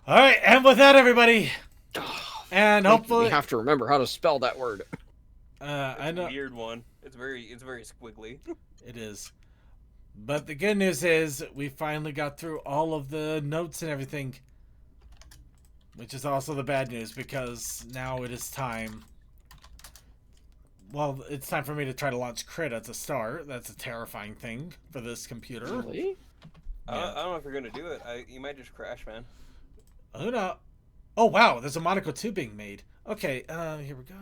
All right, and with that, everybody, and Thank you. We hopefully, have to remember how to spell that word. I It's a know weird one. It's very squiggly. it is, but the good news is we finally got through all of the notes and everything, which is also the bad news because now it is time. Well, it's time for me to try to launch crit at the start. That's a terrifying thing for this computer. Really? Yeah. I don't know if you're gonna do it. You might just crash, man. Who know? Oh wow, there's a Monaco 2 being made. Okay, here we go.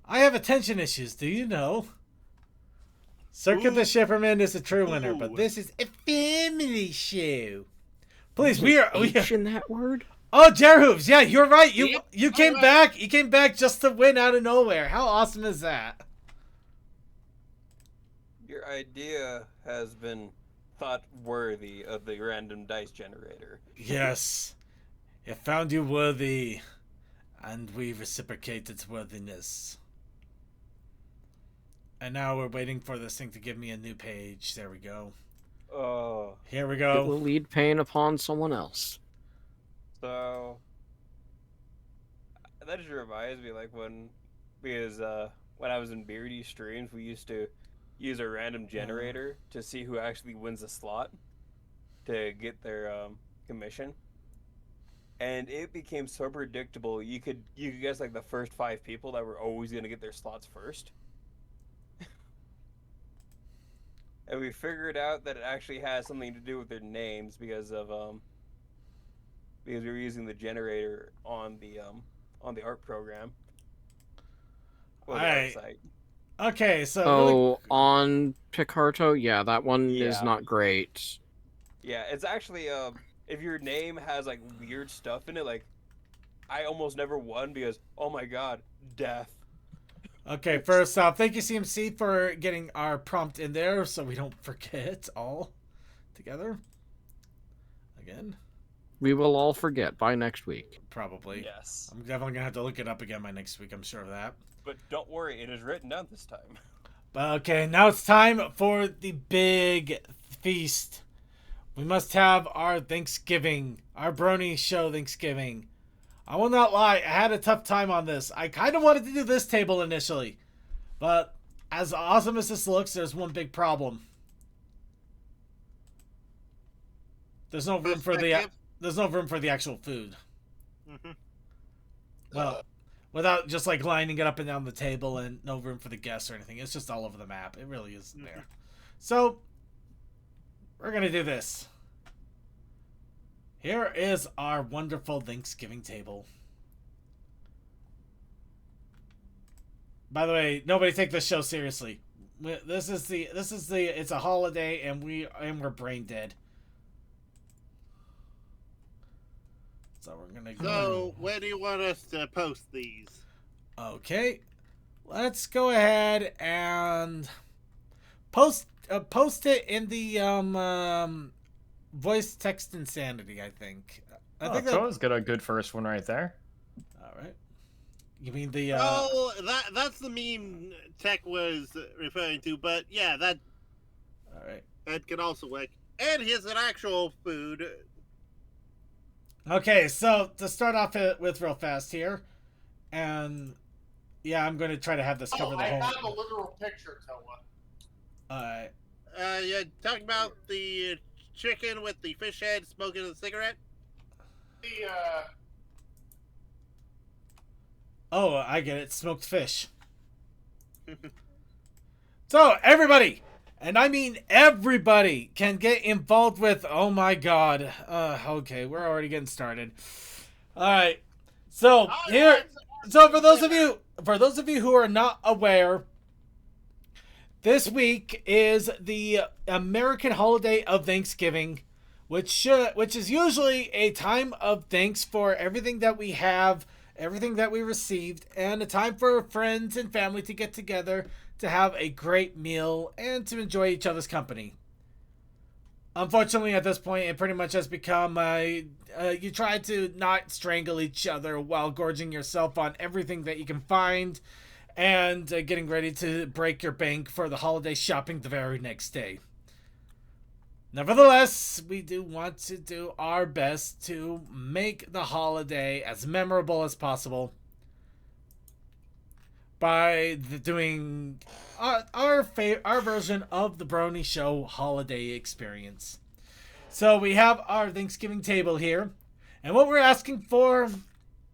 I have attention issues, do you know? Circuit the Shipperman is a true winner, but this is a family show. Please, we are H in that word? Oh, Jerhooves, yeah, you're right. You Yep, you came alright. back. You came back just to win out of nowhere. How awesome is that? Your idea has been thought worthy of the random dice generator. Yes. It found you worthy, and we reciprocate its worthiness. And now we're waiting for this thing to give me a new page. There we go. Oh, Here we It go. will lead pain upon someone else. so that just reminds me, like because when I was in Beardy streams, we used to use a random generator to see who actually wins a slot to get their commission. And it became so predictable. You could guess like the first 5 people that were always gonna get their slots first. And we figured out that it actually has something to do with their names because we were using the generator on the art program or the art Alright. site. Okay, so Oh, on Picarto? Yeah, that one is Yeah. not great. Yeah, it's actually if your name has like weird stuff in it, like I almost never won because oh my god, death. okay, first off, thank you CMC for getting our prompt in there so we don't forget all together. Again, We will all forget by next week. probably. Yes. I'm definitely gonna have to look it up again by next week. I'm sure of that. But don't worry, it is written down this time. But okay, now it's time for the big feast. We must have our Thanksgiving, our Brony show Thanksgiving. I will not lie, I had a tough time on this. I kind of wanted to do this table initially, but as awesome as this looks, there's one big problem. There's no room for the actual food. Mhm. Well, without just like lining it up and down the table and no room for the guests or anything. It's just all over the map. It really is there. So, we're going to do this. Here is our wonderful Thanksgiving table. By the way, nobody take this show seriously. It's a holiday and we're brain dead. So we're going to go. So, where do you want us to post these? Okay, let's go ahead and post it in the voice text insanity. I think. I think Cole's got a good first one right there. All right. You mean the? Oh, that's the meme Tech was referring to, but yeah, that All right. could also work. And here's an actual food. Okay, so to start off with real fast here, and yeah, I'm going to try to have this cover the I whole. have a literal picture, Toa. Alright. You're talking about the chicken with the fish head smoking a cigarette? The, Oh, I get it. Smoked fish. So, everybody, and I mean everybody, can get involved with. Oh my god. Okay, we're already getting started. All right. So here. So for those of you who are not aware, this week is the American holiday of Thanksgiving, which is usually a time of thanks for everything that we have, everything that we received, and a time for friends and family to get together to have a great meal and to enjoy each other's company. Unfortunately, at this point, it pretty much has become you try to not strangle each other while gorging yourself on everything that you can find and getting ready to break your bank for the holiday shopping the very next day. Nevertheless, we do want to do our best to make the holiday as memorable as possible by doing our version of the Brony Show holiday experience. So we have our Thanksgiving table here, and what we're asking for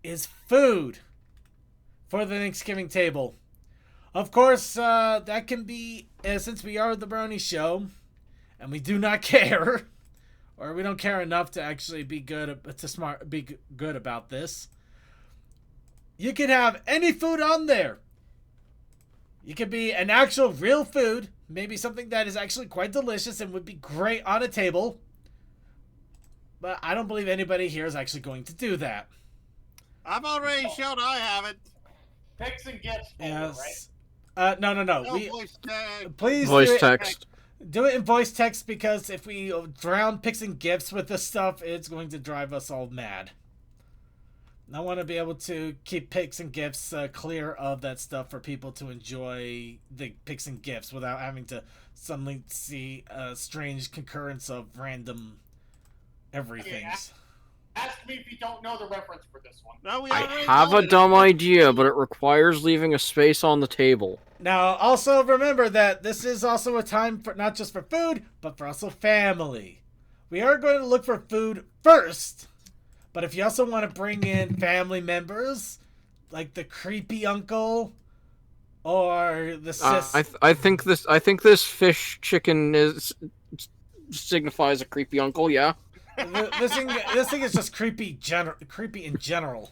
is food for the Thanksgiving table. Of course, that can be, since we are the Brony Show, and we do not care, or we don't care enough to actually be good about this. You can have any food on there. You could be an actual real food, maybe something that is actually quite delicious and would be great on a table. But I don't believe anybody here is actually going to do that. I've already shown I haven't. Picks and gifts. Yes. Right? No. No voice tag. Please Voice text. do it in voice text, because if we drown picks and gifts with this stuff, it's going to drive us all mad. I want to be able to keep picks and gifts clear of that stuff for people to enjoy the picks and gifts without having to suddenly see a strange concurrence of random everythings. Ask me if you don't know the reference for this one. No, we I already have know a it. dumb idea, but it requires leaving a space on the table. Now, also remember that this is also a time for not just for food, but for also family. We are going to look for food first, but if you also want to bring in family members, like the creepy uncle or the sis, I think this fish chicken signifies a creepy uncle. Yeah. this thing is just creepy in general.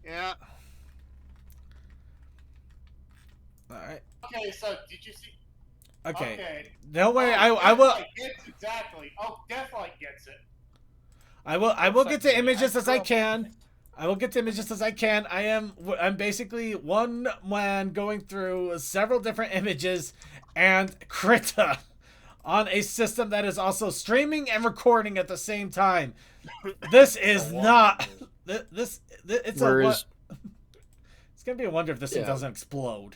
Yeah. All right. Okay, so did you see? Okay. Don't worry. I will. Deathlight gets exactly. Oh, Deathlight gets it. I will get to images as I can. I'm basically one man going through several different images and Krita on a system that is also streaming and recording at the same time. This is not this. It's Whereas, it's gonna be a wonder if this thing Yeah. doesn't explode.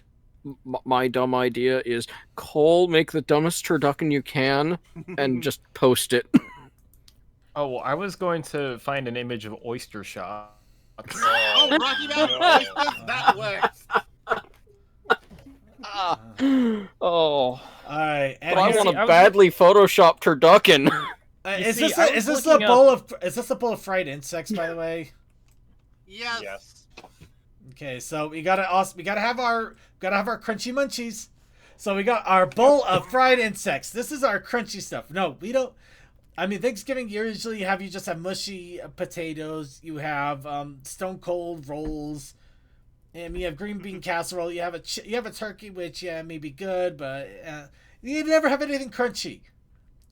my dumb idea is Cole, make the dumbest turducken you can and just post it. Oh, well, I was going to find an image of oyster shop. Oh, Rocky Mountain Oysters, that works. Oh, All right, and but I here's- want I a was- badly photoshopped turducken. is see, this I is was this a looking bowl of fried insects, by the way? Yes. Yes. Okay, so we gotta have our crunchy munchies. So we got our bowl of fried insects. This is our crunchy stuff. No, we don't. I mean, Thanksgiving usually you just have mushy potatoes. You have stone cold rolls, and you have green bean casserole. You have a turkey, which may be good, but you never have anything crunchy.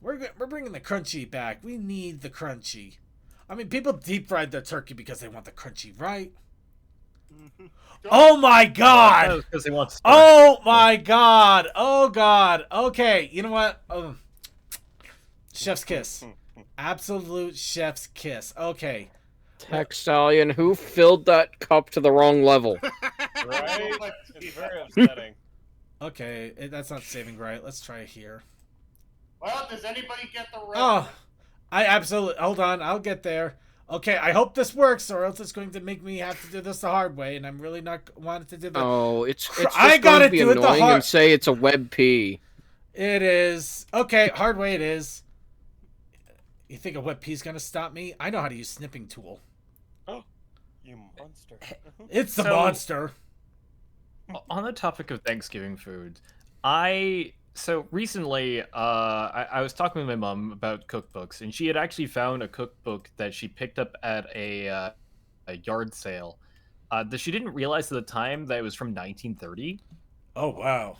We're bringing the crunchy back. We need the crunchy. I mean, people deep fried their turkey because they want the crunchy, right? Oh my god! Because they want to Oh my god! Oh god! Okay, you know what? Chef's kiss. Absolute chef's kiss. Okay. Textalion, who filled that cup to the wrong level? Right? It's very upsetting. Okay, that's not saving right. Let's try it here. Well, does anybody get the reference? Oh, I absolutely. Hold on, I'll get there. Okay, I hope this works, or else it's going to make me have to do this the hard way, and I'm really not wanting to do that. Oh, it's just I going gotta to be do it the annoying hard- and say it's a web P. It is. Okay, hard way it is. You think a web P is going to stop me? I know how to use snipping tool. You monster. It's the So- monster. On the topic of Thanksgiving food, so recently I was talking with my mom about cookbooks, and she had actually found a cookbook that she picked up at a yard sale. That she didn't realize at the time that it was from 1930, Oh, wow.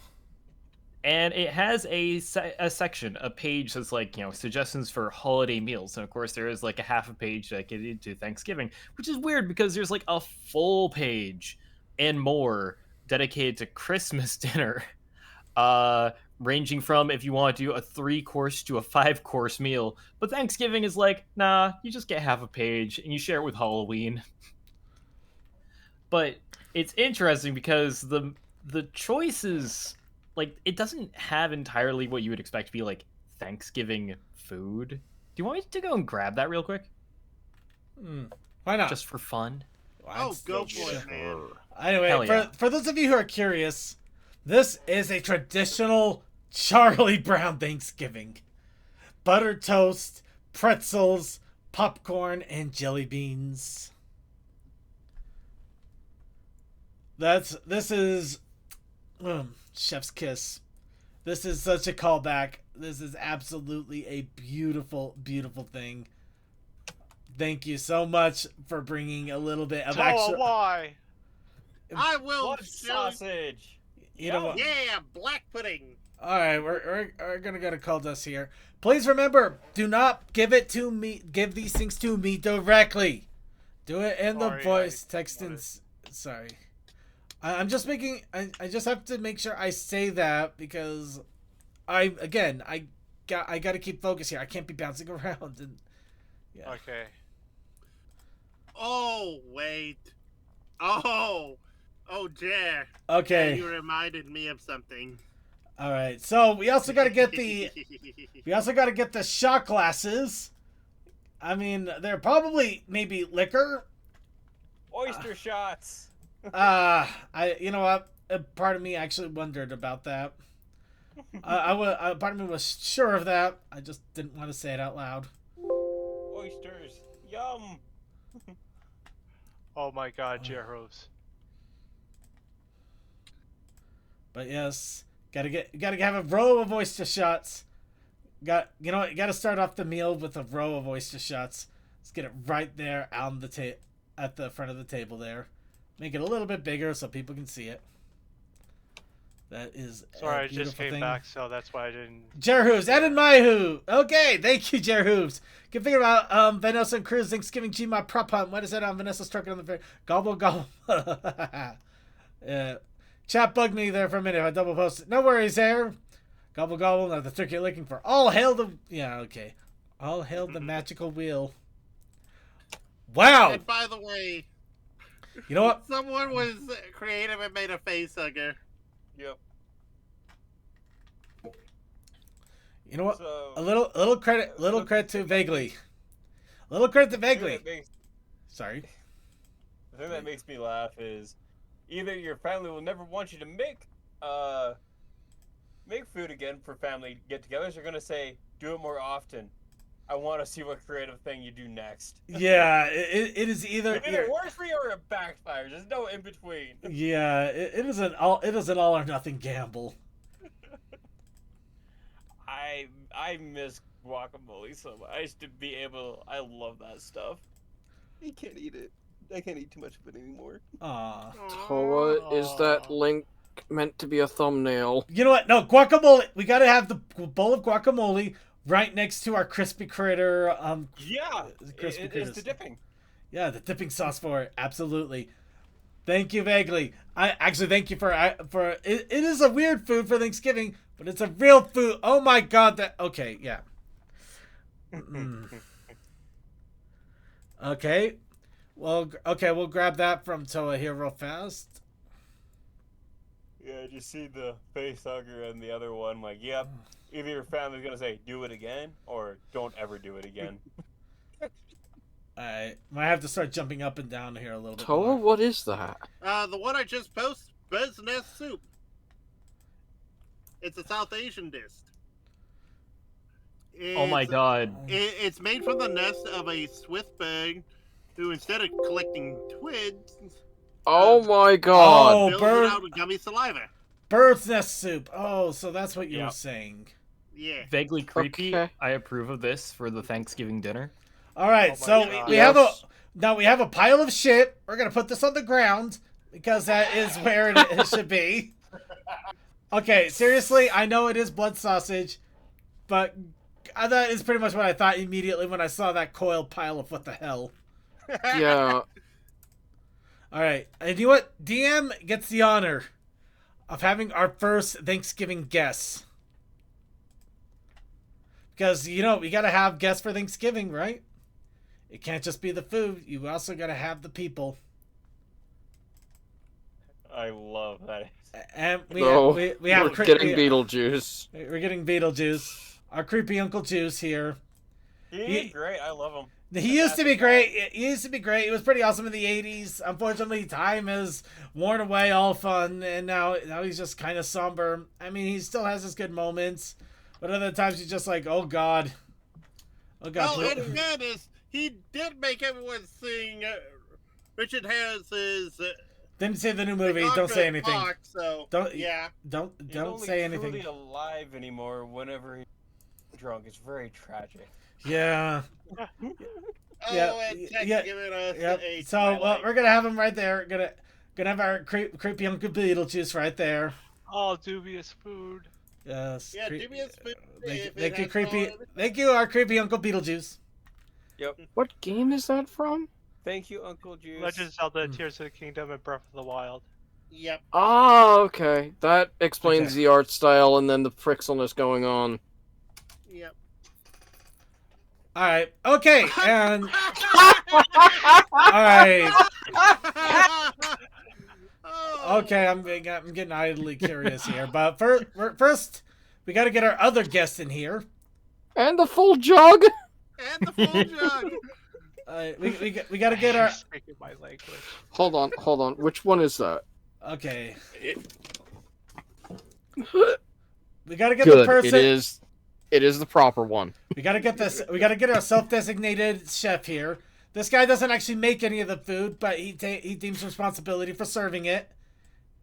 and it has a section, a page that's like, suggestions for holiday meals, and of course there is like a half a page dedicated to Thanksgiving, which is weird because there's like a full page and more dedicated to Christmas dinner, ranging from if you want to do a 3-course to a 5-course meal. But Thanksgiving is like, nah, you just get half a page and you share it with Halloween. But it's interesting because the choices, like, it doesn't have entirely what you would expect to be like Thanksgiving food. Do you want me to go and grab that real quick? Why not? Just for fun? Oh, go for it, man. Anyway, Hell yeah. for those of you who are curious, this is a traditional Charlie Brown Thanksgiving. Buttered toast, pretzels, popcorn, and jelly beans. This is chef's kiss. This is such a callback. This is absolutely a beautiful, beautiful thing. Thank you so much for bringing a little bit of extra. Why? I will. Blood sausage. You know what? Yeah, black pudding. All right, we're gonna go to Cultus here. Please remember, do not give it to me. Give these things to me directly. Do it in the Sorry, voice text and. Sorry, I'm just making. I just have to make sure I say that because I got to keep focus here. I can't be bouncing around and. Yeah. Okay. Oh wait. Oh, Jer. Okay. You reminded me of something. All right. So we also got to get the. We also got to get the shot glasses. I mean, they're probably maybe liquor. Oyster shots. You know what? A part of me actually wondered about that. Part of me was sure of that. I just didn't want to say it out loud. Oysters. Yum. Oh my God, Jeros. But yes, gotta have a row of oyster shots. You gotta start off the meal with a row of oyster shots. Let's get it right there on the at the front of the table there. Make it a little bit bigger so people can see it. That is Sorry, a I just beautiful came thing. back, so that's why I didn't. Jer Hooves, added my who. Okay, thank you, Jer Hooves. Good thing about Vanessa and Cruz Thanksgiving Gmod prop hunt. What is that on Vanessa stroking on the fair? Gobble gobble. Chat bugged me there for a minute. I double posted. No worries there. Gobble gobble. Now the turkey you're looking for. All hail the okay. All hail the magical wheel. Wow. And by the way, You know what? someone was creative and made a face hugger. Yep. You know what? So, A little credit to Vaguely. A little credit to the thing Vaguely. that makes- Sorry. the thing that makes me laugh is either your family will never want you to make food again for family get-togethers, or gonna say do it more often. I want to see what creative thing you do next. Yeah, it is either. It either works for you or it backfires. There's no in between. Yeah, it is an all or nothing gamble. I miss guacamole so much. I used to be able. I love that stuff. I can't eat it. I can't eat too much of it anymore. Aw. Toa, is that link meant to be a thumbnail? You know what? No, guacamole. We gotta have the bowl of guacamole right next to our crispy critter. Yeah, Crispy it's critters. the dipping. Yeah, the dipping sauce for it. Absolutely. Thank you, Vaguely. I actually thank you for it is a weird food for Thanksgiving, but it's a real food. Oh my God! Okay, yeah. Okay. Well, okay, we'll grab that from Toa here real fast. Yeah, just see the face hugger and the other one. Like, yep. Either your family's gonna say do it again or don't ever do it again. I might have to start jumping up and down here a little bit Toa, more. what is that? The one I just posted, Bird's Nest Soup. It's a South Asian dish. Oh my God. It's made from the nest of a Swiftsburg who, instead of collecting twigs, Oh my God! Oh, builds bird- it out with gummy saliva. Bird's nest soup. Oh, so that's what you were Yep. saying. Yeah. Vaguely creepy. Okay. I approve of this for the Thanksgiving dinner. All right, Oh my so God. we have a Yes. now we have a pile of shit. We're gonna put this on the ground because that is where it should be. Okay, seriously, I know it is blood sausage, but that is pretty much what I thought immediately when I saw that coiled pile of what the hell. Yeah, All right, and you know what? DM gets the honor of having our first Thanksgiving guests. Because, you know, we gotta have guests for Thanksgiving, right? It can't just be the food. You also gotta have the people. I love that. And we no, have we're getting Beetlejuice. We're getting Beetlejuice. our creepy Uncle Juice here. He's great. I love him. He used to be great. He used to be great. He was pretty awesome in the 80s. Unfortunately, time has worn away all fun, and now he's just kind of somber. I mean, he still has his good moments, but other times he's just like, oh God. Oh God. Well, in fairness, he did make everyone sing Richard Harris's. Didn't say the new movie. Don't say anything. Park, so Don't yeah. Don't He's say only anything. truly alive anymore whenever he's drunk. It's very tragic. Yeah. Oh, Yeah, and Tech's yeah, giving us Yep. a So Twilight. we're gonna have him right there. Gonna have our creepy Uncle Beetlejuice right there. All dubious food. Yes. Yeah, dubious food. Thank you, creepy. Thank you, our creepy Uncle Beetlejuice. Yep. What game is that from? Thank you, Uncle Juice. Legend of Zelda, Tears of the Kingdom, and Breath of the Wild. Yep. Oh, okay. That explains Okay. the art style and then the pixelness going on. Yep. All right. Okay. And all right. Oh. Okay. I'm getting idly curious here, but first we got to get our other guest in here. And the full jug. And the full jug. We got to get our. Speaking my language. Hold on. Which one is that? Okay. We got to get the Good. person. It is the proper one. We gotta get this. We gotta get our self-designated chef here. This guy doesn't actually make any of the food, but he deems responsibility for serving it.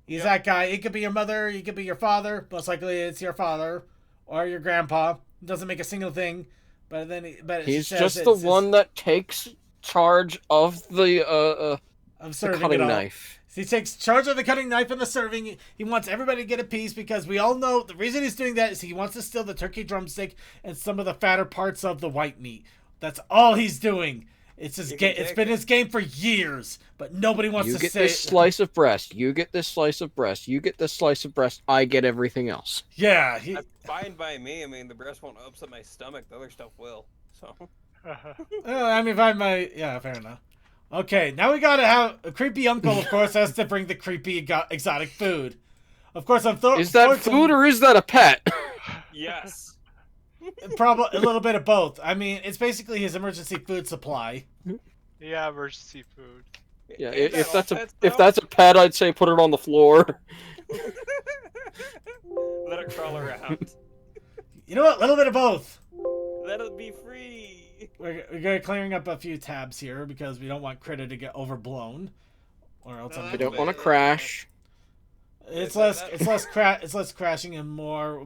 He's that guy. It could be your mother. He could be your father. Most likely, it's your father or your grandpa. He doesn't make a single thing, but then He's just the one that takes charge of the of serving cutting it all. knife. He takes charge of the cutting knife and the serving. He wants everybody to get a piece because we all know the reason he's doing that is he wants to steal the turkey drumstick and some of the fatter parts of the white meat. That's all he's doing. It's his game. It's been his game for years, but nobody wants You to get say. this slice of breast. You get this slice of breast. You get this slice of breast. I get everything else. Yeah, That's fine by me. I mean, the breast won't upset my stomach. The other stuff will. So. I mean, yeah, fair enough. Okay, now we gotta have a creepy uncle. Of course, has to bring the creepy exotic food. Of course, Is that food or is that a pet? Yes. Probably a little bit of both. I mean, it's basically his emergency food supply. Yeah, emergency food. Yeah, Ain't if all that's pets, if though? that's a pet, I'd say put it on the floor. Let it crawl around. You know what? A little bit of both. Let it be free. We're clearing up a few tabs here because we don't want Critter to get overblown, or else No, I'm I don't want to crash. It's Yeah, less crashing and more.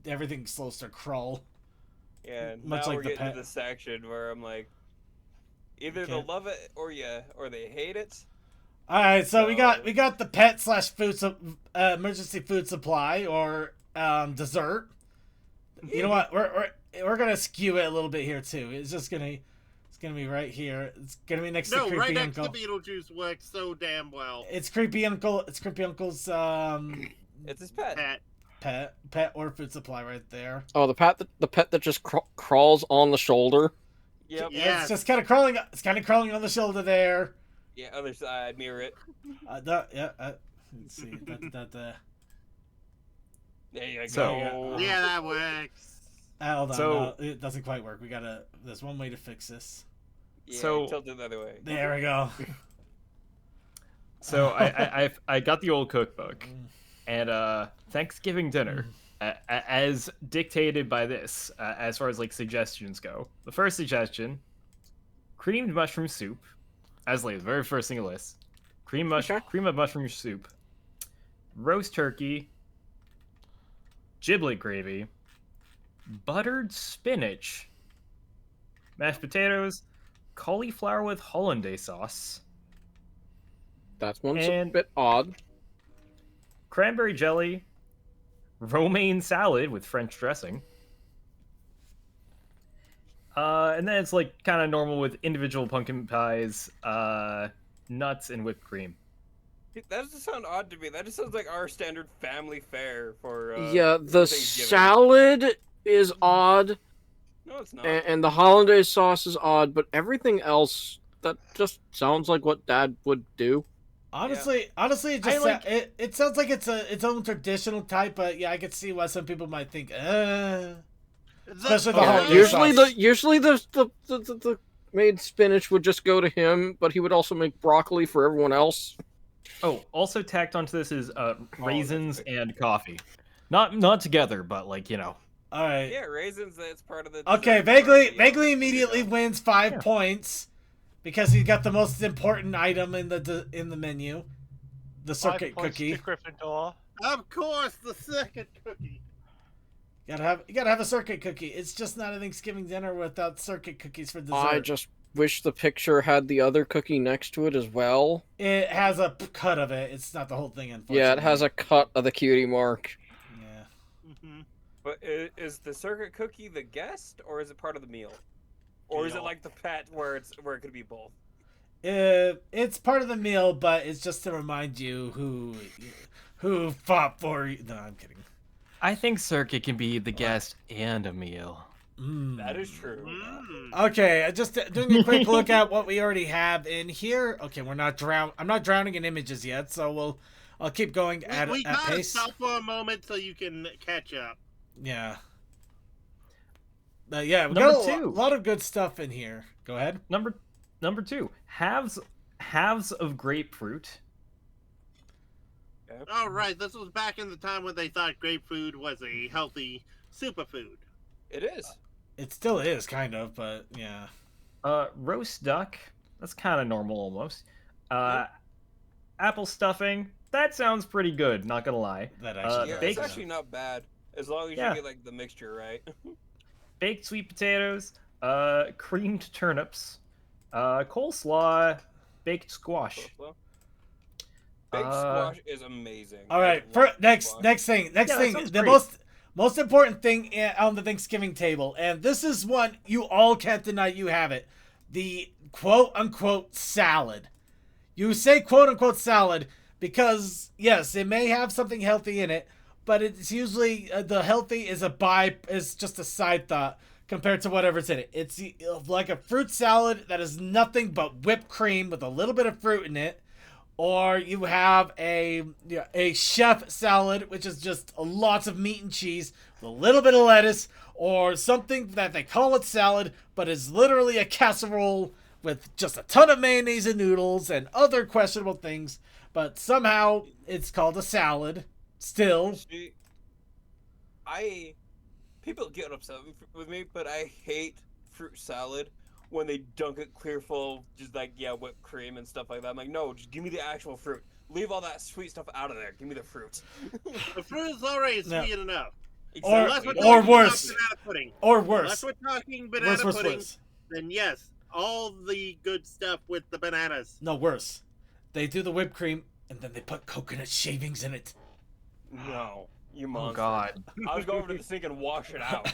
Everything slows to crawl. Yeah, Much now like we're the getting pet. to the section where I'm like, either they'll Okay. love it or they hate it. All right, so we So- got the pet / food emergency food supply or dessert. You know what? We're gonna skew it a little bit here too. It's gonna be right here. It's gonna be next to No, creepy right next uncle. to Beetlejuice works so damn well. It's creepy uncle. It's creepy uncle's It's his pet. Pat. pet or food supply right there. Oh, the pet that just crawls on the shoulder. Yep. Yeah. It's just kind of crawling. It's kind of crawling on the shoulder there. Yeah, other side, mirror it. Let's see. There you So- go. Yeah, that works. Hold on. So- No, it doesn't quite work. There's one way to fix this. Yeah, So- tilt it the other way. There we go. So I got the old cookbook, and Thanksgiving dinner, as dictated by this, as far as like suggestions go. The first suggestion: creamed mushroom soup, as like the very first thing on the list. Cream of mushroom soup, roast turkey, giblet gravy, buttered spinach, mashed potatoes, cauliflower with hollandaise sauce, That one's And- a bit odd. cranberry jelly, romaine salad with French dressing. And then it's like kind of normal with individual pumpkin pies, nuts, and whipped cream. That doesn't sound odd to me. That just sounds like our standard family fare for. Yeah, the Thanksgiving. salad is odd, No, it's not. and the hollandaise sauce is odd, but everything else, that just sounds like what Dad would do. Honestly, it just it sounds like it's its own traditional type, but yeah, I could see why some people might think, Especially the Okay. holiday Usually sauce. the made spinach would just go to him, but he would also make broccoli for everyone else. Oh, also tacked onto this is raisins good. and coffee. Not together, but like, you know. All right. Yeah, raisins. That's part of the. Okay, dessert part of Vaguely the, immediately dinner. wins 5 Yeah. points because he got the most important item in the menu, the 5 circuit points cookie. to Gryffindor. Of course, the second cookie. You gotta have a circuit cookie. It's just not a Thanksgiving dinner without circuit cookies for dessert. I just wish the picture had the other cookie next to it as well. It has a cut of it. It's not the whole thing, unfortunately. Yeah, it has a cut of the cutie mark. Yeah. Hmm. But is the circuit cookie the guest, or is it part of the meal, or is it Meal. like the pet where it could be both? It's part of the meal, but it's just to remind you who fought for you. No, I'm kidding. I think Circuit can be the guest and a meal. That is true. Okay, just doing a quick look at what we already have in here. Okay, I'm not drowning in images yet, so I'll keep going at We at gotta pace. stop for a moment so you can catch up. Yeah. Yeah, we Number got a 2. lot of good stuff in here. Go ahead. Number 2, halves of grapefruit. All right, this was back in the time when they thought grapefruit was a healthy superfood. It is. It still is kind of, but yeah. Roast duck. That's kind of normal almost. Apple stuffing. That sounds pretty good. Not gonna lie. That actually Yeah, does, it's baked- actually not bad as long as Yeah. you get like the mixture right. Baked sweet potatoes. Creamed turnips. Coleslaw. Baked squash. Baked Uh, squash is amazing. All right, I love next squash. thing, that thing, sounds the great. most important thing on the Thanksgiving table, and this is one you all can't deny you have it, the quote unquote salad. You say quote unquote salad because yes, it may have something healthy in it, but it's usually the healthy is just a side thought compared to whatever's in it. It's like a fruit salad that is nothing but whipped cream with a little bit of fruit in it. Or you have a chef salad, which is just lots of meat and cheese with a little bit of lettuce, or something that they call it salad, but is literally a casserole with just a ton of mayonnaise and noodles and other questionable things. But somehow it's called a salad. Still, See, people get upset with me, but I hate fruit salad when they dunk it clear full of just like whipped cream and stuff like that. I'm like, no, just give me the actual fruit. Leave all that sweet stuff out of there. Give me the fruit. The fruit is already No. sweet enough. Or- Unless we're or talking worse. about banana pudding. or Unless worse, we're talking banana pudding, worse. then yes, all the good stuff with the bananas. No, worse. They do the whipped cream and then they put coconut shavings in it. No, you Oh monster. God. I was going over to the sink and wash it out.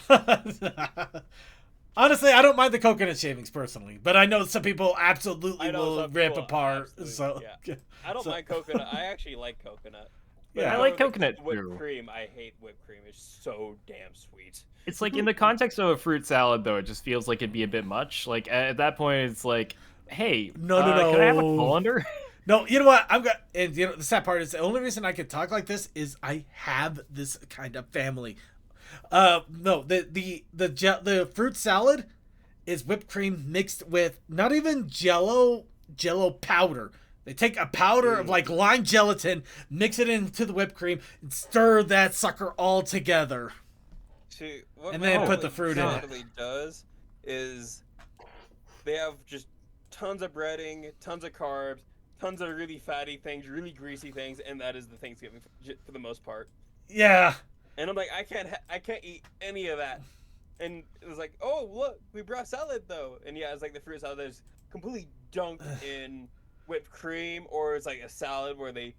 Honestly, I don't mind the coconut shavings personally, but I know some people absolutely I know will some rip people apart. absolutely- So yeah. I don't So- mind coconut. I actually like coconut. Yeah. I like however, coconut Whipped too. cream. I hate whipped cream. It's so damn sweet. It's like in the context of a fruit salad, though, it just feels like it'd be a bit much. Like at that point, it's like, hey, No, can I have a no. colander? No, you know what? I'm gonna. And you know the sad part is the only reason I can talk like this is I have this kind of family. No, the fruit salad is whipped cream mixed with not even Jello powder. They take a powder of like lime gelatin, mix it into the whipped cream, and stir that sucker all together. See, what And my then family put the fruit in it. generally does is they have just tons of breading, tons of carbs, tons of really fatty things, really greasy things, and that is the Thanksgiving for the most part. Yeah. And I'm like, I can't eat any of that. And it was like, oh look, we brought salad though. And yeah, it's like the fruit salad is completely dunked in whipped cream, or it's like a salad where they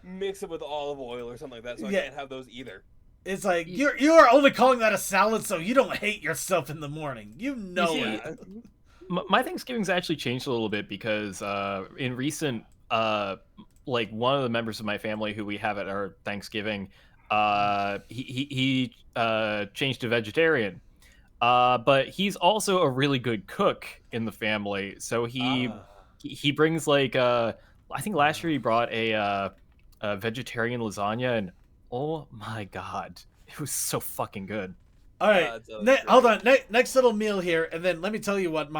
mix it with olive oil or something like that. So Yeah. I can't have those either. It's like you are only calling that a salad so you don't hate yourself in the morning. You know see, it. My Thanksgiving's actually changed a little bit because in recent, like one of the members of my family who we have at our Thanksgiving, he changed to vegetarian. But he's also a really good cook in the family, so he brings like I think last year he brought a vegetarian lasagna, and oh my god, it was so fucking good. All right. It's always Hold great. on. Next little meal here, and then let me tell you what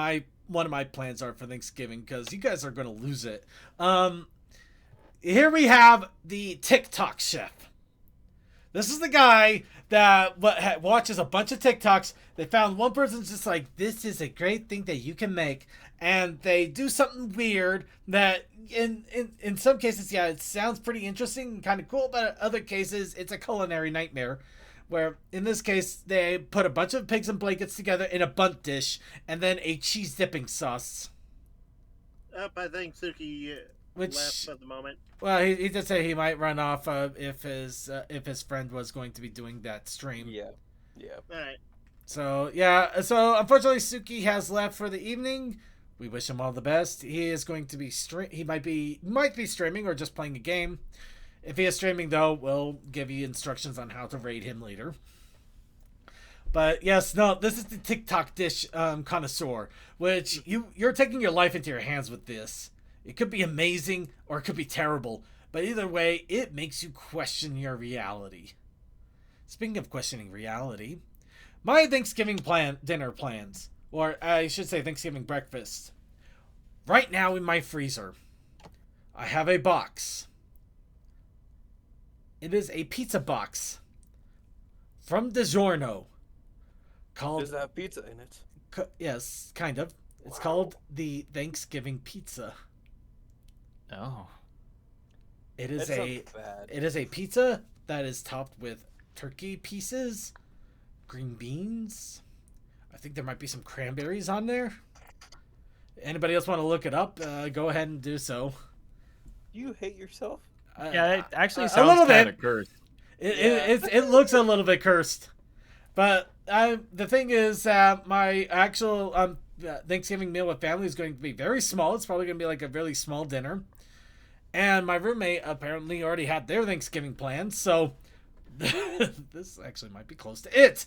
one of my plans are for Thanksgiving, because you guys are gonna lose it. Here we have the TikTok chef. This is the guy that watches a bunch of TikToks. They found one person's just like, this is a great thing that you can make. And they do something weird that in some cases, yeah, it sounds pretty interesting and kind of cool. But in other cases, it's a culinary nightmare. Where in this case, they put a bunch of pigs and blankets together in a bunt dish and then a cheese dipping sauce. I think Suki Which, left at the moment. well, he did say he might run off if his friend was going to be doing that stream. Yeah. Yeah. All right. So yeah, so unfortunately Suki has left for the evening. We wish him all the best. He is going to be he might be streaming or just playing a game. If he is streaming though, we'll give you instructions on how to raid him later. But yes, no, this is the TikTok dish connoisseur, which you're taking your life into your hands with this. It could be amazing or it could be terrible, but either way, it makes you question your reality. Speaking of questioning reality, my Thanksgiving dinner plans, or I should say Thanksgiving breakfast. Right now in my freezer, I have a box. It is a pizza box from DiGiorno called. Does that have pizza in it? Yes, kind of. It's called the Thanksgiving pizza. Oh. It is That a sounds bad. it is a pizza that is topped with turkey pieces, green beans. I think there might be some cranberries on there. Anybody else want to look it up? Go ahead and do so. You hate yourself? Yeah, it actually a sounds little kind bit. of cursed. It looks a little bit cursed, but the thing is, my actual Thanksgiving meal with family is going to be very small. It's probably going to be like a really small dinner, and my roommate apparently already had their Thanksgiving plans, so this actually might be close to it.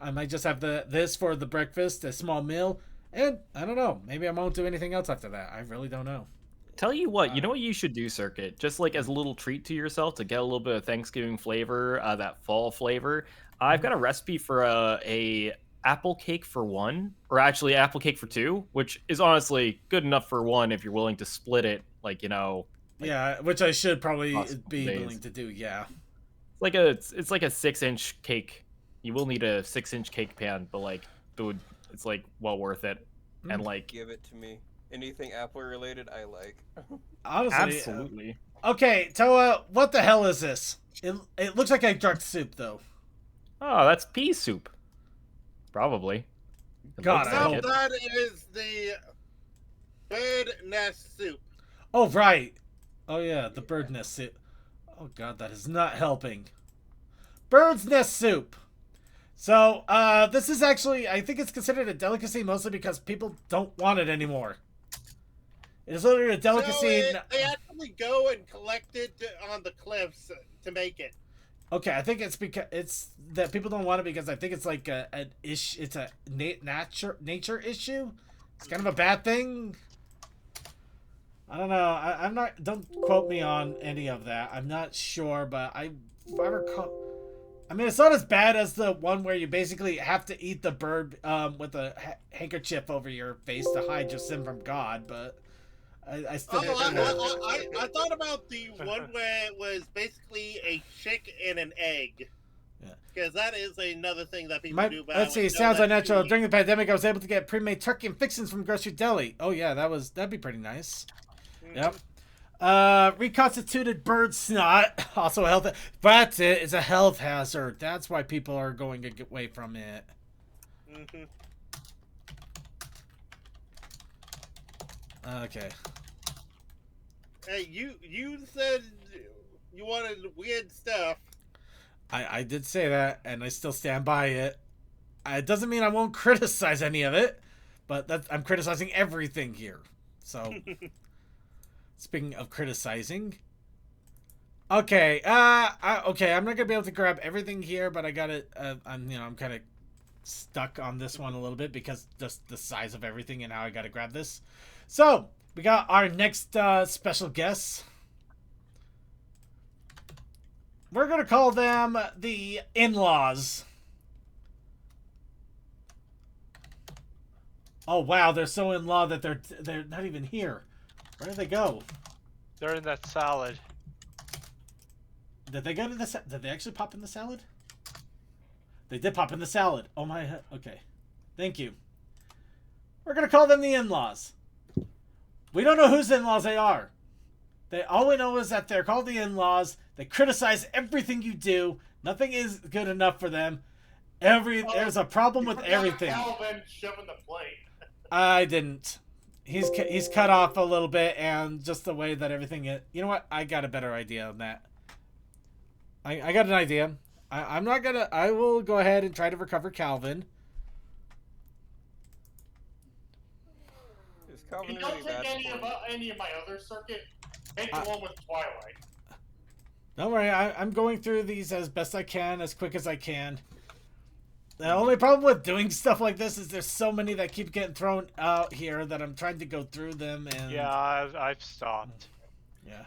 I might just have this for the breakfast, a small meal, and I don't know. Maybe I won't do anything else after that. I really don't know. Tell you what, you know what you should do, Circuit? Just like as a little treat to yourself to get a little bit of Thanksgiving flavor, that fall flavor. I've got a recipe for a apple cake for one, or actually apple cake for two, which is honestly good enough for one if you're willing to split it, like, you know. Like, yeah, which I should probably be days. willing to do. Yeah. It's like a 6-inch cake. You will need a 6-inch cake pan, but like, dude, it's like well worth it. And like, Give it to me. Anything apple related, I like. Honestly, absolutely. Okay, Toa, what the hell is this? It looks like a dark soup, though. Oh, that's pea soup. Probably. It God, looks I like No, hope- it. that is the bird nest soup. Oh, right. Oh, yeah, the bird nest soup. Oh, God, that is not helping. Bird's nest soup. So, this is actually, I think it's considered a delicacy mostly because people don't want it anymore. It is literally a delicacy. So they actually go and collect it on the cliffs to make it. Okay, I think it's because it's that people don't want it because I think it's like an issue. It's a nature issue. It's kind of a bad thing. I don't know. I'm not. Don't quote me on any of that. I'm not sure, but I recall. I mean, it's not as bad as the one where you basically have to eat the bird with a handkerchief over your face to hide your sin from God, but I still. I thought about the one where it was basically a chick and an egg. Yeah. Because that is another thing that people do. Let's see. Sounds unnatural. During the pandemic, I was able to get pre-made turkey and fixings from grocery deli. Oh yeah, that'd be pretty nice. Yep. Reconstituted bird snot, also a health. That's it. It's a health hazard. That's why people are going to get away from it. Mm-hmm. Okay. Hey, you said you wanted weird stuff. I did say that, and I still stand by it. It doesn't mean I won't criticize any of it, but I'm criticizing everything here. So, speaking of criticizing, okay, okay, I'm not gonna be able to grab everything here, but I got it. I'm kind of stuck on this one a little bit because just the size of everything and how I gotta grab this. So we got our next special guests. We're gonna call them the in-laws. Oh wow, they're so in law that they're not even here. Where did they go? They're in that salad. Did they go to the? Did they actually pop in the salad? They did pop in the salad. Oh my. Okay, thank you. We're gonna call them the in-laws. We don't know whose in-laws they are. All we know is that they're called the in-laws. They criticize everything you do. Nothing is good enough for them. There's a problem with everything. Calvin shoving the plate. I didn't. He's cut off a little bit, and just the way that everything is. You know what? I got a better idea on that. I got an idea. I'm not gonna. I will go ahead and try to recover Calvin. Is Calvin You don't really that take important? any of my other circuit. Take the one with Twilight. Don't worry. I'm going through these as best I can, as quick as I can. The only problem with doing stuff like this is there's so many that keep getting thrown out here that I'm trying to go through them and. Yeah, I've stopped. Yeah.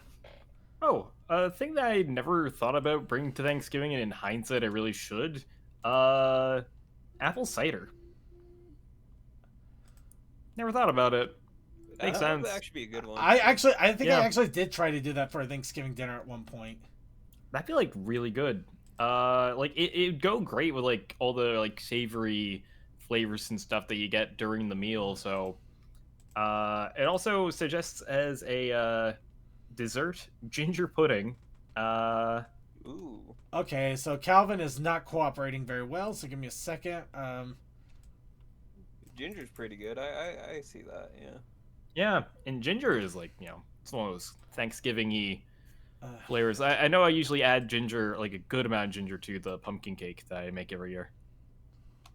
Oh, a thing that I never thought about bringing to Thanksgiving, and in hindsight I really should. Apple cider. Never thought about it. Makes That sense. would actually be a good one. I think Yeah. I actually did try to do that for a Thanksgiving dinner at one point. That'd be like really good. Like it'd go great with like all the like savory flavors and stuff that you get during the meal. So, it also suggests as a dessert ginger pudding. Ooh. Okay, so Calvin is not cooperating very well, so give me a second. Ginger's pretty good. I see that, yeah. Yeah, and ginger is like it's one of those Thanksgiving-y flavors. I know I usually add ginger, like a good amount of ginger, to the pumpkin cake that I make every year.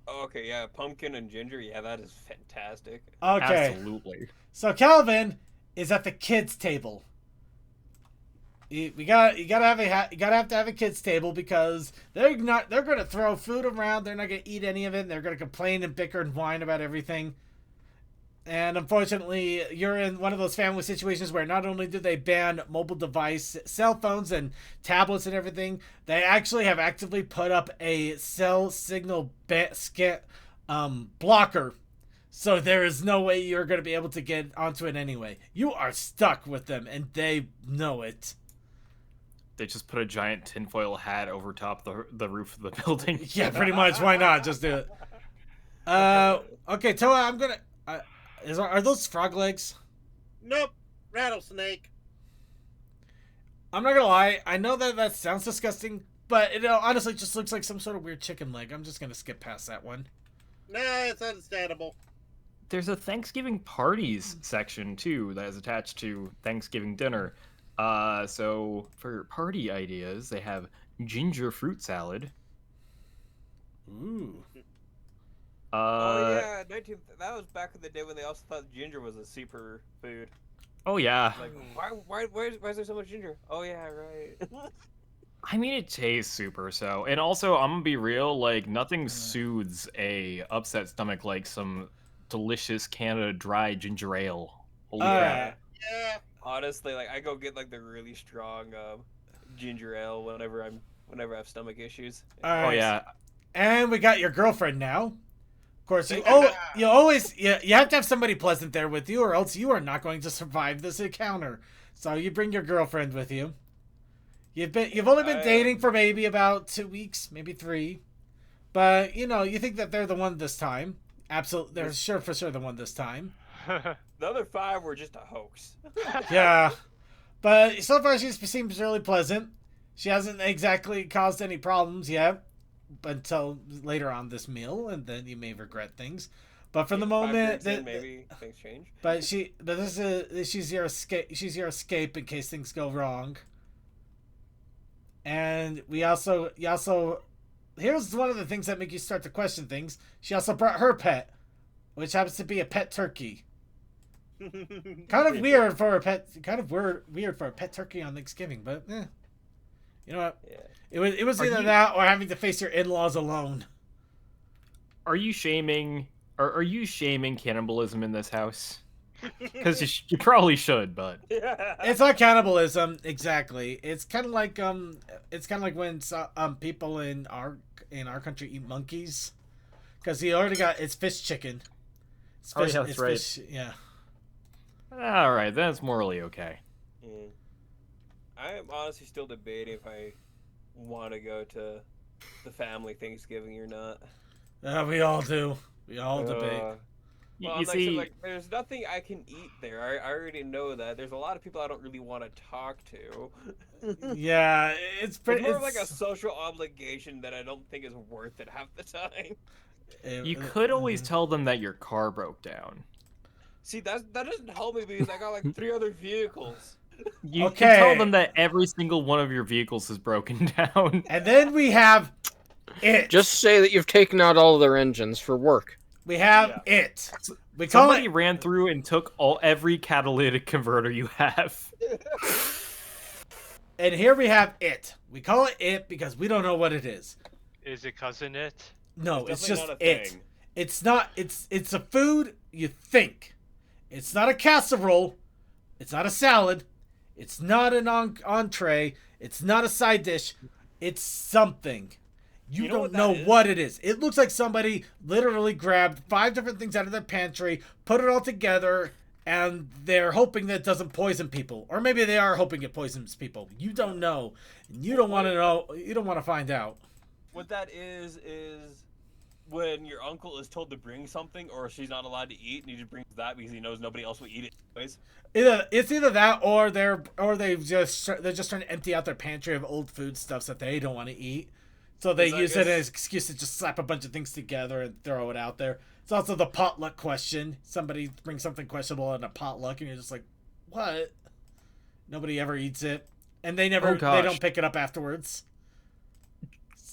Oh, okay, yeah, pumpkin and ginger, yeah, that is fantastic. Okay, Absolutely. so Calvin is at the kids' table. You gotta have to have a kids' table because they're gonna throw food around. They're not gonna eat any of it. And they're gonna complain and bicker and whine about everything. And unfortunately, you're in one of those family situations where not only do they ban mobile device, cell phones, and tablets and everything, they actually have actively put up a cell signal blocker. So there is no way you're going to be able to get onto it anyway. You are stuck with them, and they know it. They just put a giant tinfoil hat over top the roof of the building. Yeah, pretty much. Why not? Just do it. Okay, Toa, I'm gonna... are those frog legs? Nope. Rattlesnake. I'm not gonna lie. I know that sounds disgusting, but it honestly just looks like some sort of weird chicken leg. I'm just gonna skip past that one. Nah, it's understandable. There's a Thanksgiving parties section too that is attached to Thanksgiving dinner. So for party ideas, they have ginger fruit salad. Ooh. Oh yeah, that was back in the day when they also thought ginger was a super food. Oh yeah. Like, why is there so much ginger? Oh yeah, right. I mean, it tastes super so. And also, I'm gonna be real, like, nothing soothes a upset stomach like some delicious Canada Dry ginger ale. Holy crap. Yeah. Honestly, like I go get like the really strong ginger ale whenever I have stomach issues. All right. Oh yeah. And we got your girlfriend now. Of course, you have to have somebody pleasant there with you, or else you are not going to survive this encounter. So you bring your girlfriend with you. You've only been dating for maybe about 2 weeks, maybe 3, but you think that they're the one this time. Absolutely, they're for sure the one this time. The other 5 were just a hoax. Yeah, but so far she seems really pleasant. She hasn't exactly caused any problems yet until later on this meal, and then you may regret things. But for the moment, maybe things change. But she's your escape. She's your escape in case things go wrong. And here's one of the things that make you start to question things. She also brought her pet, which happens to be a pet turkey. Kind of weird for a pet. Kind of weird for a pet turkey on Thanksgiving, but you know what? Yeah. It was either that or having to face your in-laws alone. Are you shaming? Are you shaming cannibalism in this house? Because you probably should, but It's not cannibalism exactly. It's kind of like when people in our country eat monkeys, because he already got it's fish chicken. Oh, yeah, that's right. Yeah. All right, then it's morally okay. Mm. I'm honestly still debating if I want to go to the family Thanksgiving or not. We all do. We all debate. You, Well, you I'm like, so, see, like, there's nothing I can eat there. I already know that. There's a lot of people I don't really want to talk to. Yeah, it's pretty. It's more of like a social obligation that I don't think is worth it half the time. you could always tell them that your car broke down. See, that doesn't help me because I got like 3 other vehicles. You Okay. can tell them that every single one of your vehicles is broken down. And then we have it. Just say that you've taken out all their engines for work. We have it. We call Somebody it. ran through and took every catalytic converter you have. And here we have it. We call it because we don't know what it is. Is it cousin it? No, it's definitely just not a it. thing. It's not. It's a food you think. It's not a casserole. It's not a salad. It's not an entree. It's not a side dish. It's something. You know don't what that know is? what it is. It looks like somebody literally grabbed 5 different things out of their pantry, put it all together, and they're hoping that it doesn't poison people. Or maybe they are hoping it poisons people. You don't know. And you don't want to know. You don't want to find out. What that is when your uncle is told to bring something or she's not allowed to eat and he just brings that because he knows nobody else will eat it anyways. It's either that or they're just trying to empty out their pantry of old food stuffs that they don't want to eat. So they I use it guess- as an excuse to just slap a bunch of things together and throw it out there. It's also the potluck question. Somebody brings something questionable in a potluck, and you're just like, "What?" Nobody ever eats it, and they never. Oh, They gosh. don't pick it up afterwards.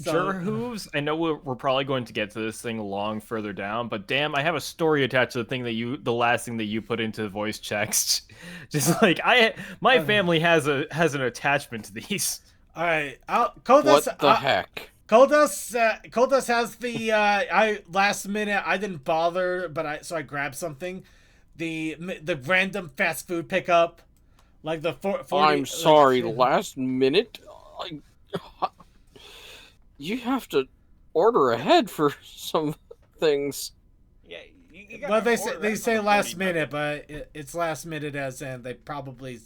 Juror hooves. I know we're probably going to get to this thing long further down, but damn, I have a story attached to the thing the last thing that you put into the voice checks. Just like my family has an attachment to these. All right, What Kodos. the heck? Kodos has the. I last minute I didn't bother, but I grabbed something. The random fast food pickup, like the 40. I'm sorry, last minute? You have to order ahead for some things. Yeah, you Well, gotta they order say from last 30 minute, but it's last minute as in they probably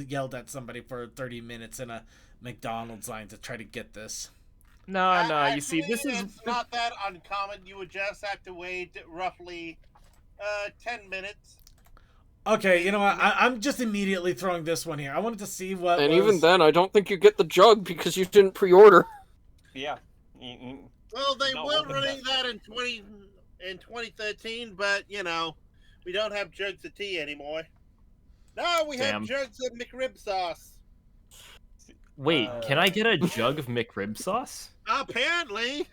yelled at somebody for 30 minutes in a McDonald's line to try to get this. No, you see, Actually, this is it's not that uncommon. You would just have to wait roughly 10 minutes. Okay, you know what? I'm just immediately throwing this one here. I wanted to see what. And was... even then, I don't think you get the jug because you didn't pre-order. Yeah. Well, they No, were what the running that in 2013, but you know, we don't have jugs of tea anymore. No, we Damn. have jugs of McRib sauce. Wait, can I get a jug of McRib sauce? Apparently.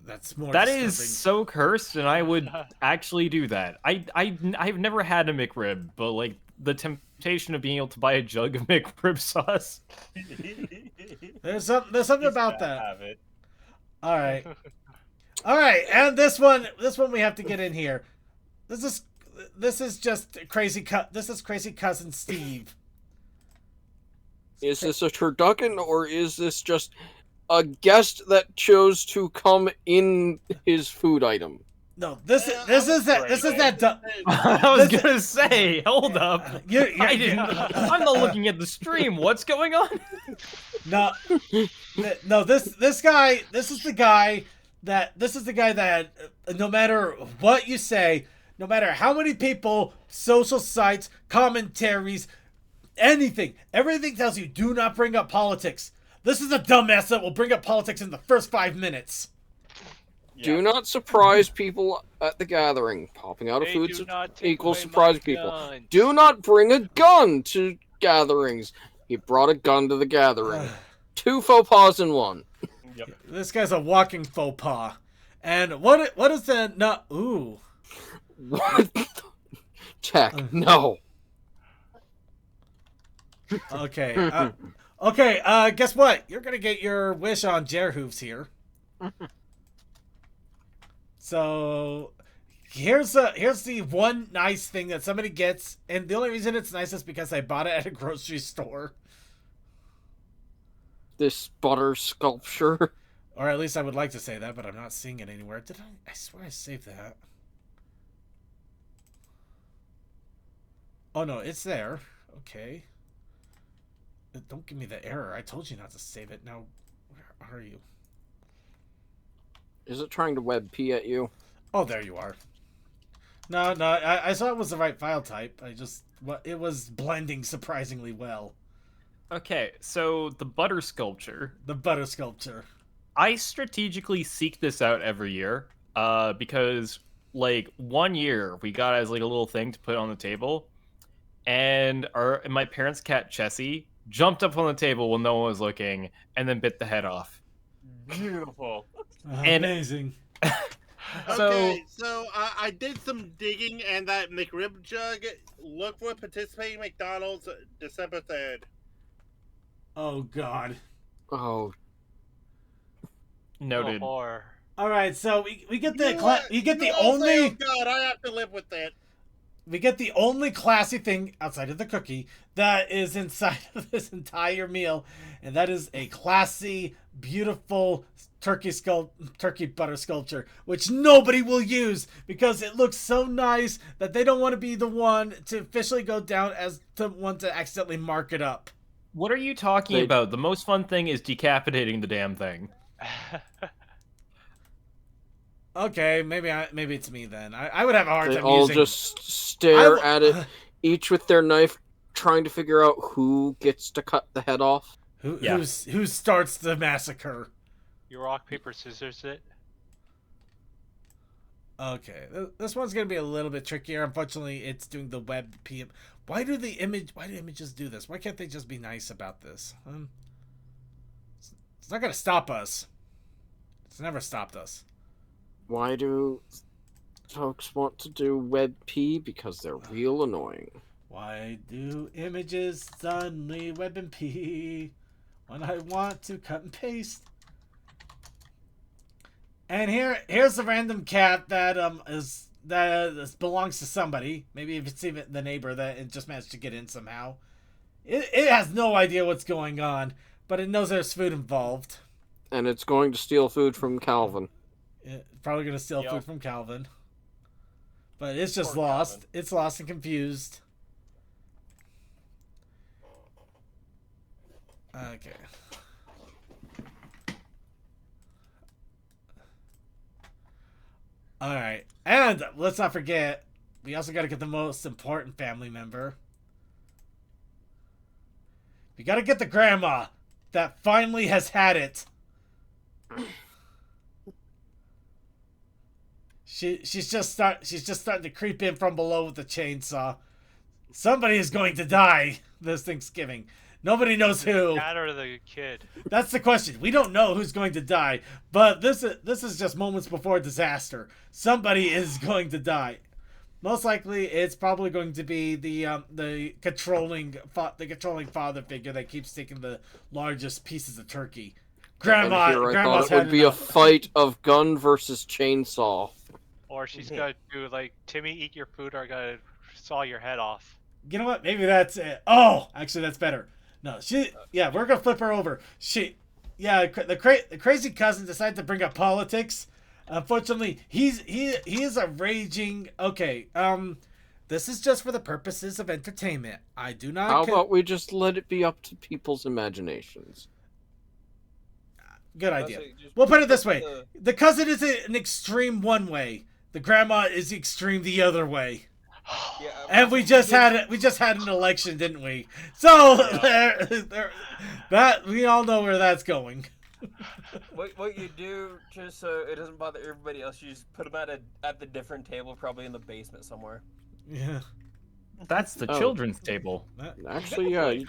That's more. That is disturbing. so cursed, and I would actually do that. I've never had a McRib, but like the temptation of being able to buy a jug of McRib sauce. There's something about that. Have it. All right, and this one we have to get in here. This is just crazy. This is crazy cousin Steve. Is this a turducken, or is this just a guest that chose to come in his food item? No, this is that. I was gonna say, hold up. I'm not looking at the stream. What's going on? No, this guy. This is the guy that no matter what you say, no matter how many people, social sites, commentaries, anything, everything tells you do not bring up politics. This is a dumbass that will bring up politics in the first 5 minutes. Do not surprise people at the gathering. Popping out of food equals surprise people. Do not bring a gun to gatherings. He brought a gun to the gathering. 2 faux pas in 1. Yep. This guy's a walking faux pas. And what is the no? Ooh. What? Tech, no. Okay. Okay. Guess what? You're gonna get your wish on Jerhooves here. So here's the one nice thing that somebody gets, and the only reason it's nice is because I bought it at a grocery store, This butter sculpture. or at least I would like to say that, but I'm not seeing it anywhere. Did I? I swear I saved that. Oh no, it's there. Okay. Don't give me the error. I told you not to save it. Now, where are you? Is it trying to web P at you? Oh, there you are. No, I saw it was the right file type. It was blending surprisingly well. Okay, so the butter sculpture. The butter sculpture. I strategically seek this out every year, because like 1 year we got as like a little thing to put on the table, and my parents' cat Chessie jumped up on the table when no one was looking, and then bit the head off. Beautiful. Amazing. Okay, so I did some digging, and that McRib jug. Look for participating McDonald's December 3rd. Oh God. Oh, Noted. Or All right, so we get the only. Oh God, I have to live with it. We get the only classy thing outside of the cookie that is inside of this entire meal, and that is a classy, beautiful turkey butter sculpture, which nobody will use because it looks so nice that they don't want to be the one to officially go down as the one to accidentally mark it up. What are you talking about? The most fun thing is decapitating the damn thing. Okay, maybe it's me then. I would have a hard they time all using. just stare at it, each with their knife, trying to figure out who gets to cut the head off. Who starts the massacre? you rock, paper, scissors it. Okay, this one's gonna be a little bit trickier. Unfortunately, it's doing the web PM. Why do images do this? Why can't they just be nice about this? It's not gonna stop us. It's never stopped us. Why do folks want to do WebP? Because they're real annoying. Why do images suddenly web and P when I want to cut and paste? And here's the random cat that belongs to somebody. Maybe if it's even the neighbor that it just managed to get in somehow. It has no idea what's going on, but it knows there's food involved. And it's going to steal food from Calvin. Probably gonna steal food from Calvin. But it's just lost. Calvin. It's lost and confused. Okay. Alright. And let's not forget, we also gotta get the most important family member. We gotta get the grandma that finally has had it. She's just starting to creep in from below with the chainsaw. Somebody is going to die this Thanksgiving. Nobody knows who. The cat or the kid? That's the question. We don't know who's going to die, but this is just moments before disaster. Somebody is going to die. Most likely, it's probably going to be the controlling father figure that keeps taking the largest pieces of turkey. Grandma, and here I Grandma's thought it would be a fight of gun versus chainsaw. Or she's gonna do like, Timmy, eat your food, or I gotta saw your head off. You know what? Maybe that's it. Oh, actually, that's better. No, we're gonna flip her over. The crazy cousin decided to bring up politics. Unfortunately, he is a raging. Okay, this is just for the purposes of entertainment. I do not. How about we just let it be up to people's imaginations? Good idea. We'll put it this way: the cousin is an extreme one way. The grandma is extreme the other way. Yeah, and we just had an election, didn't we? So that we all know where that's going. What you do, just so it doesn't bother everybody else, you just put them at the different table, probably in the basement somewhere. Yeah. That's the children's table. Actually, yeah.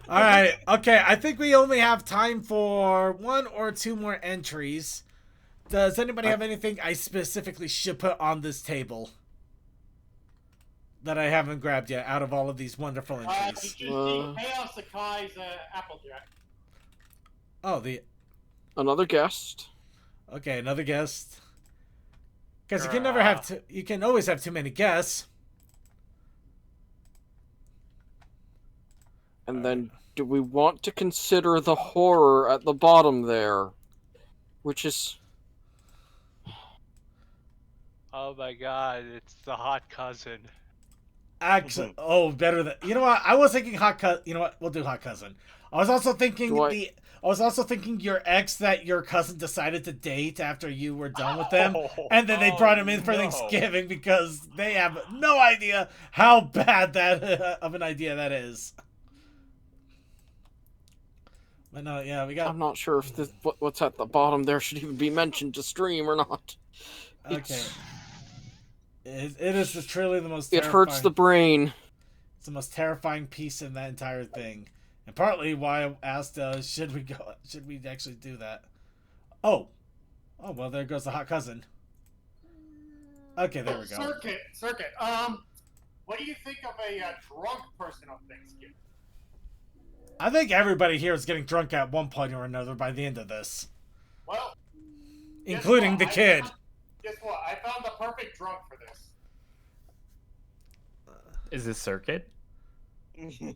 All right. Okay. I think we only have time for 1 or 2 more entries. Does anybody have anything I specifically should put on this table that I haven't grabbed yet out of all of these wonderful entries? You just need Chaos Sakai's Applejack. Oh, another guest. Okay, another guest. Because you can never have you can always have too many guests. And then, do we want to consider the horror at the bottom there? Which is... Oh my god, it's the hot cousin. Actually, better than you know what? I was thinking hot cousin. You know what? We'll do hot cousin. I was also thinking I was also thinking your ex that your cousin decided to date after you were done with them, and then they brought him in for Thanksgiving because they have no idea how bad that of an idea that is. But no, yeah, we got. I'm not sure if what's at the bottom there should even be mentioned to stream or not. Okay. It is truly the most. It hurts the brain. It's the most terrifying piece in that entire thing, and partly why I asked, should we actually do that? Oh, well, there goes the hot cousin. Okay, there we go. Circuit. What do you think of a drunk person on Thanksgiving? I think everybody here is getting drunk at one point or another by the end of this. Well, including the kid. Guess what? I found the perfect drunk for this. Is this Circuit?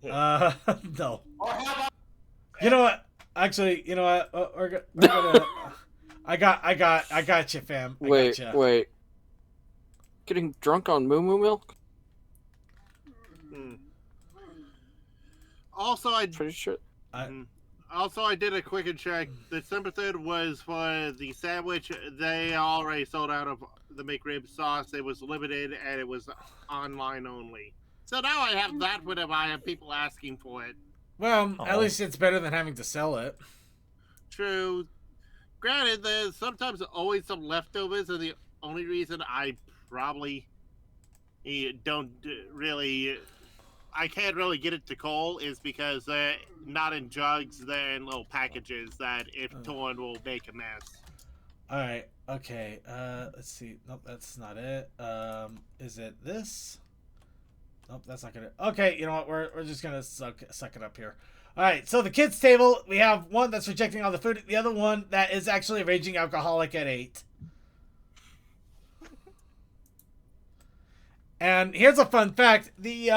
No. Or how about... You know what? Actually, you know what? We're gonna... I got you, fam. Wait. Getting drunk on moo moo milk? Also, pretty sure. Also, I did a quick check. December 3rd was for the sandwich. They already sold out of the McRib sauce. It was limited, and it was online only. So now I have that whenever I have people asking for it. Well, at least it's better than having to sell it. True. Granted, there's sometimes always some leftovers, and the only reason I probably don't really... I can't really get it to Cole is because they're not in jugs, they're in little packages that if torn will make a mess. Alright, okay, let's see. Nope, that's not it. Is it this? Nope, that's not gonna... Okay, you know what, we're just gonna suck it up here. Alright, so the kids' table, we have one that's rejecting all the food, the other one that is actually a raging alcoholic at 8. And here's a fun fact: the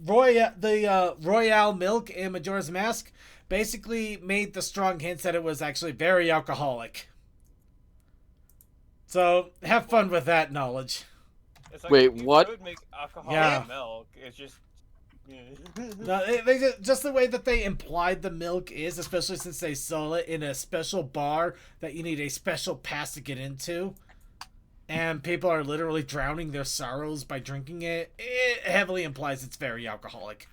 Royale milk in Majora's Mask basically made the strong hints that it was actually very alcoholic. So have fun with that knowledge. It's like wait, what? Could make alcoholic milk. It's just. No, they just the way that they implied the milk is, especially since they sell it in a special bar that you need a special pass to get into. And people are literally drowning their sorrows by drinking it. It heavily implies it's very alcoholic.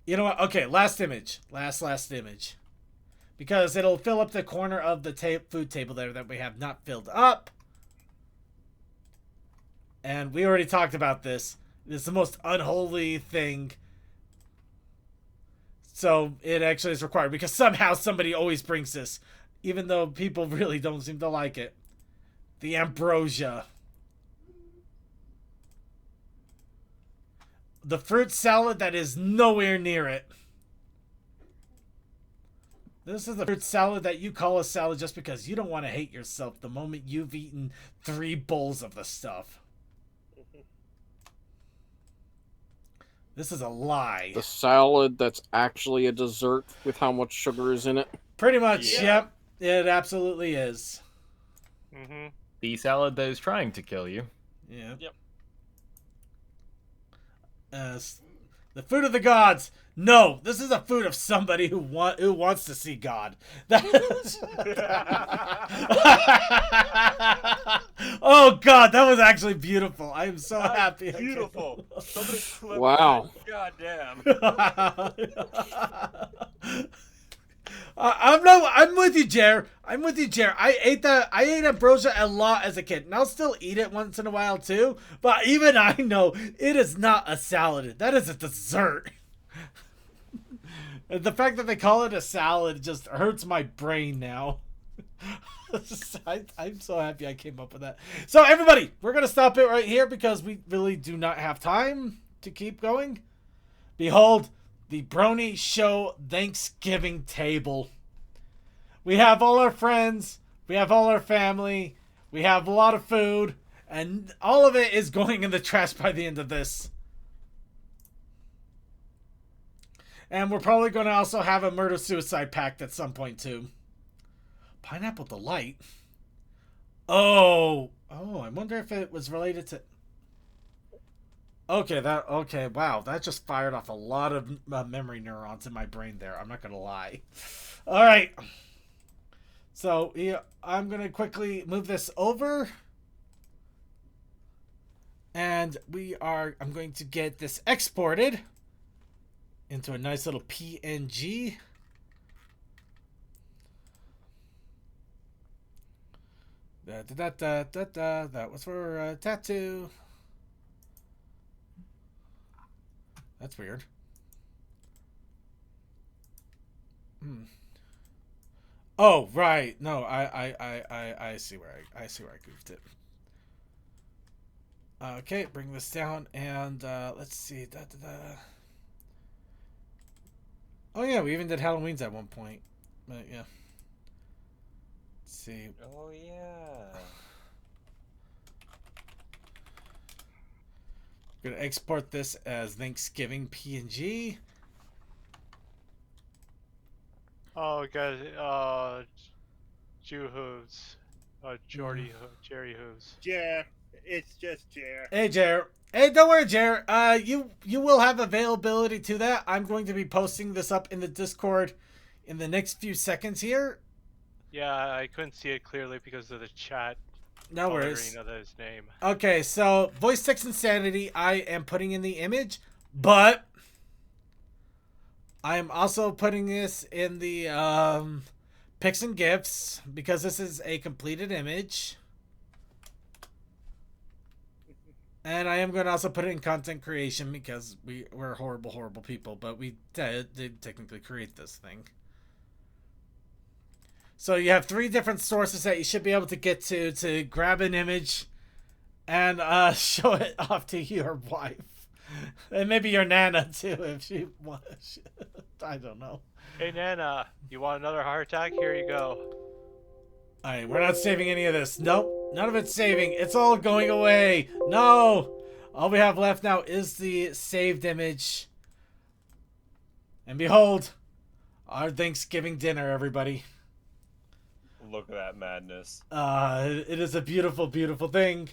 You know what? Okay, last image. Last image. Because it'll fill up the corner of the food table there that we have not filled up. And we already talked about this. It's the most unholy thing. So it actually is required. Because somehow somebody always brings this. Even though people really don't seem to like it. The ambrosia. The fruit salad that is nowhere near it. This is the fruit salad that you call a salad just because you don't want to hate yourself the moment you've eaten 3 bowls of the stuff. This is a lie. The salad that's actually a dessert with how much sugar is in it? Pretty much, yep. It absolutely is. Mm-hmm. The salad that is trying to kill you. Yeah. Yep. The food of the gods. No, this is a food of somebody who wants to see God. Oh God, that was actually beautiful. I am so happy. Beautiful. Wow. God damn. I'm with you, Jer. I ate ambrosia a lot as a kid, and I'll still eat it once in a while too. But even I know it is not a salad. That is a dessert. The fact that they call it a salad just hurts my brain now. I'm so happy I came up with that. So everybody, we're gonna stop it right here because we really do not have time to keep going. Behold. The Brony Show Thanksgiving table. We have all our friends. We have all our family. We have a lot of food. And all of it is going in the trash by the end of this. And we're probably going to also have a murder-suicide pact at some point, too. Pineapple Delight? Oh, I wonder if it was related to... Okay, wow, that just fired off a lot of memory neurons in my brain there. I'm not gonna lie. All right. So yeah, I'm gonna quickly move this over, and I'm going to get this exported into a nice little PNG. That was for tattoo. That's weird. Oh, right. No, I see where I see where I goofed it. Okay, bring this down and let's see. Oh yeah, we even did Halloween's at one point. But yeah. Let's see. Oh yeah. I'm gonna export this as Thanksgiving PNG. Oh, guys, Jew Hooves. Jerry Hooves. Jer, it's just Jer. Hey, Jer. Hey, don't worry, Jer. You will have availability to that. I'm going to be posting this up in the Discord in the next few seconds here. Yeah, I couldn't see it clearly because of the chat. No worries. Of his name. Okay, so Voice Text Insanity, I am putting in the image, but I am also putting this in the Pics and GIFs because this is a completed image. And I am going to also put it in content creation because we're horrible, horrible people, but we did technically create this thing. So you have 3 different sources that you should be able to get to grab an image and show it off to your wife. And maybe your Nana too if she wants. I don't know. Hey Nana, you want another heart attack? Here you go. Alright, we're not saving any of this. Nope, none of it's saving. It's all going away. No! All we have left now is the saved image. And behold, our Thanksgiving dinner, everybody. Look at that madness. It is a beautiful, beautiful thing.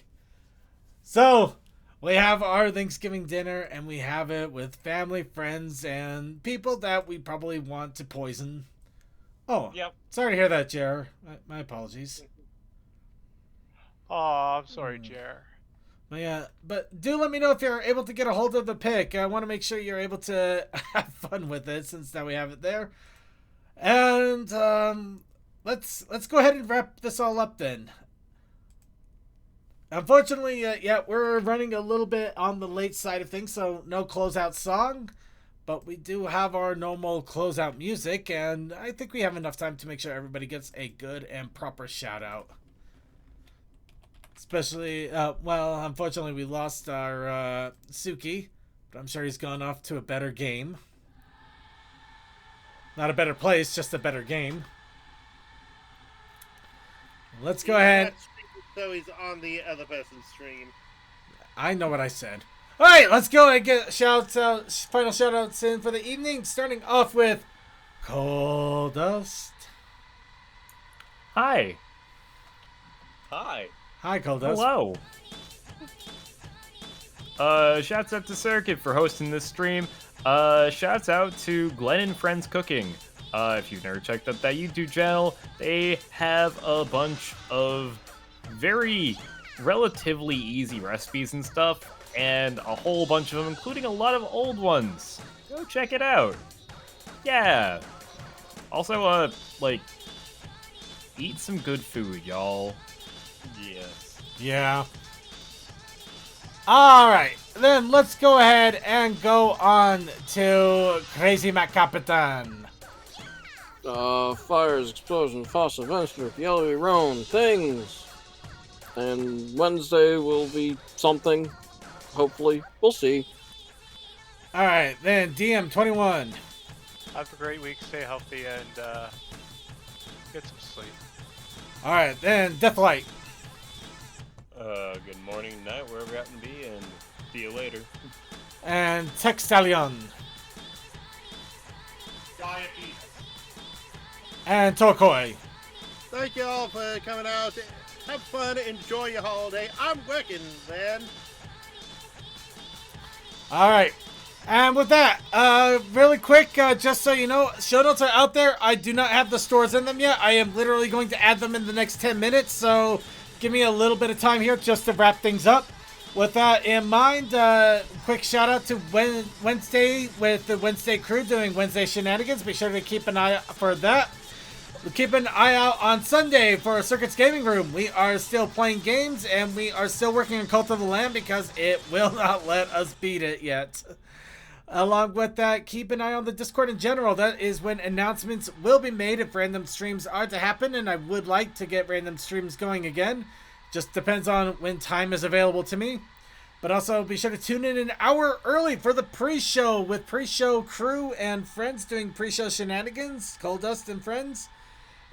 So, we have our Thanksgiving dinner, and we have it with family, friends, and people that we probably want to poison. Oh, yep. Sorry to hear that, Jer. My apologies. Oh, I'm sorry, Jer. Yeah, but do let me know if you're able to get a hold of the pic. I want to make sure you're able to have fun with it, since now we have it there. And let's go ahead and wrap this all up then. Unfortunately, yeah, we're running a little bit on the late side of things, so no closeout song. But we do have our normal closeout music, and I think we have enough time to make sure everybody gets a good and proper shout out. Especially, well, unfortunately we lost our Suki, but I'm sure he's gone off to a better game. Not a better place, just a better game. Let's go ahead. So he's on the other person's stream. I know what I said. Alright, let's go and get shouts out, final shout outs in for the evening, starting off with Coal Dust. Hi. Hi. Hi, Coal Dust. Hello. Shouts out to Circuit for hosting this stream. Shouts out to Glenn and Friends Cooking. If you've never checked out that YouTube channel, they have a bunch of very relatively easy recipes and stuff, and a whole bunch of them, including a lot of old ones. Go check it out. Yeah. Also, like, eat some good food, y'all. Yes. Yeah. Alright, then let's go ahead and go on to Crazy Mac Capitan. Fires, explosions, fossil events, yellowy roan, things. And Wednesday will be something. Hopefully. We'll see. Alright, then DM21. Have a great week, stay healthy, and get some sleep. Alright, then Deathlight. Good morning, night, wherever you happen to be, and see you later. And Textalion. Diabetes. And Tokoi. Thank you all for coming out. Have fun, enjoy your holiday. I'm working then. All right. And with that, really quick, just so you know, show notes are out there. I do not have the stores in them yet. I am literally going to add them in the next 10 minutes, so give me a little bit of time here just to wrap things up. With that in mind, quick shout out to Wednesday with the Wednesday crew doing Wednesday shenanigans. Be sure to keep an eye out for that. Keep an eye out on Sunday for Circuits Gaming Room. We are still playing games, and we are still working on Cult of the Lamb because it will not let us beat it yet. Along with that, keep an eye on the Discord in general. That is when announcements will be made if random streams are to happen, and I would like to get random streams going again. Just depends on when time is available to me. But also be sure to tune in an hour early for the pre-show with pre-show crew and friends doing pre-show shenanigans, Cold Dust and friends.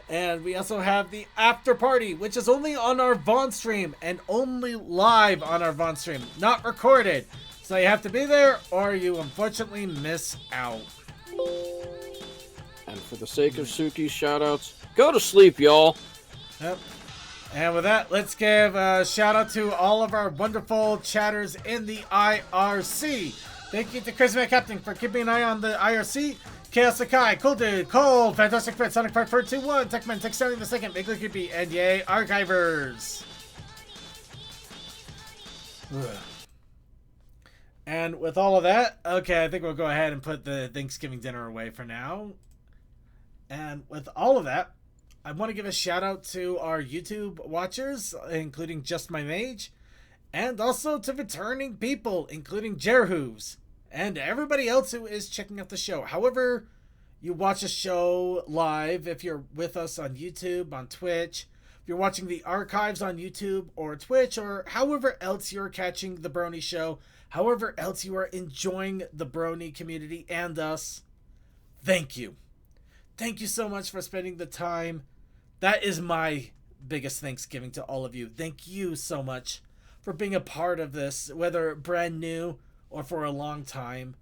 And we also have the after party, which is only on our Vaughn stream and only live on our Vaughn stream, not recorded. So you have to be there or you unfortunately miss out. And for the sake of Suki's shoutouts, go to sleep, y'all. Yep. And with that, let's give a shout out to all of our wonderful chatters in the IRC. Thank you to Chris Captain for keeping an eye on the IRC. Chaos Sakai, Cool Dude, Cole, Fantastic Fred, Sonic Park 421, Techman, Tech 70 the second, Big Creepy, and yay, Archivers. Ugh. And with all of that, okay, I think we'll go ahead and put the Thanksgiving dinner away for now. And with all of that, I want to give a shout out to our YouTube watchers, including Just My Mage, and also to returning people, including Jerhooves, and everybody else who is checking out the show. However you watch a show live, if you're with us on YouTube, on Twitch, if you're watching the archives on YouTube or Twitch, or however else you're catching the Brony show, however else you are enjoying the Brony community and us, thank you. Thank you so much for spending the time. That is my biggest Thanksgiving to all of you. Thank you so much for being a part of this, whether brand new or for a long time.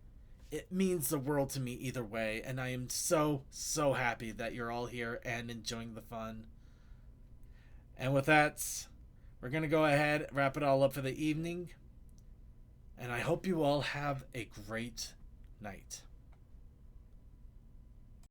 It means the world to me either way, and I am so, so happy that you're all here and enjoying the fun. And with that, we're going to go ahead and wrap it all up for the evening. And I hope you all have a great night.